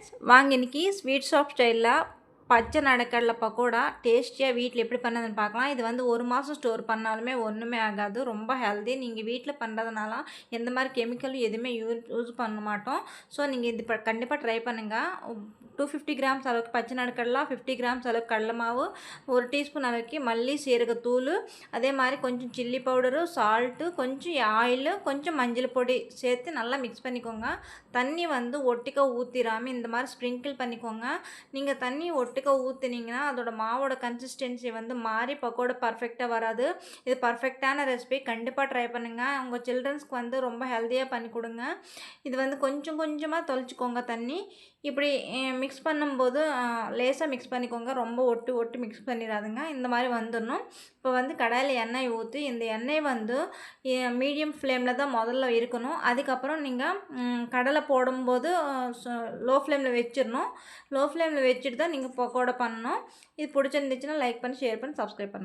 Friends, வாங்க இன்னைக்கு sweet shop ஸ்டைலில் பச்சை நடக்கடலை பக்கோடா டேஸ்டியாக வீட்டில் எப்படி பண்ணதுன்னு பார்க்கலாம். இது வந்து 1 மாதம் ஸ்டோர் பண்ணாலுமே ஒன்றுமே ஆகாது. ரொம்ப ஹெல்தி. நீங்கள் வீட்டில் பண்ணுறதுனால எந்த மாதிரி கெமிக்கலும் எதுவுமே யூஸ் பண்ண மாட்டோம். ஸோ நீங்கள் இது கண்டிப்பாக ட்ரை பண்ணுங்கள். 250 கிராம்ஸ் அளவுக்கு பச்சை நடக்கடலை, 50 கிராம்ஸ் அளவுக்கு கடலை மாவு, 1 டீஸ்பூன் அளவுக்கு மல்லி சீரகத்தூள், அதே மாதிரி கொஞ்சம் சில்லி பவுடரு, சால்ட்டு, கொஞ்சம் ஆயிலு, கொஞ்சம் மஞ்சள் பொடி சேர்த்து நல்லா மிக்ஸ் பண்ணிக்கோங்க. தண்ணி வந்து ஒட்டிக்க ஊற்றிடாமல் இந்த மாதிரி ஸ்ப்ரிங்கிள் பண்ணிக்கோங்க. நீங்கள் தண்ணி ஒட்டுக்க ஊற்றினீங்கன்னா அதோட மாவோட கன்சிஸ்டன்சி வந்து மாறி பக்கோடா பர்ஃபெக்டாக வராது. இது பர்ஃபெக்டான ரெசிபி. கண்டிப்பாக ட்ரை பண்ணுங்கள். உங்கள் சில்ட்ரன்ஸ்க்கு வந்து ரொம்ப ஹெல்த்தியாக பண்ணி கொடுங்க. இது வந்து கொஞ்சம் கொஞ்சமாக தொளிச்சிக்கோங்க தண்ணி. இப்படி மிக்ஸ் பண்ணும்போது லேசாக மிக்ஸ் பண்ணிக்கோங்க. ரொம்ப ஒட்டு மிக்ஸ் பண்ணிடாதுங்க. இந்த மாதிரி வந்துடணும். இப்போ வந்து கடாயில் எண்ணெய் ஊற்றி இந்த எண்ணெய் வந்து மீடியம் ஃப்ளேமில் தான் முதல்ல இருக்கணும். அதுக்கப்புறம் நீங்கள் கடலை போடும்போது லோ ஃப்ளேமில் வச்சிடணும். லோ ஃப்ளேமில் வச்சுட்டு தான் நீங்கள் பக்கோடா பண்ணணும். இது பிடிச்சிருந்துச்சுன்னா லைக் பண்ணி, ஷேர் பண்ணி, சப்ஸ்கிரைப் பண்ணுங்கள்.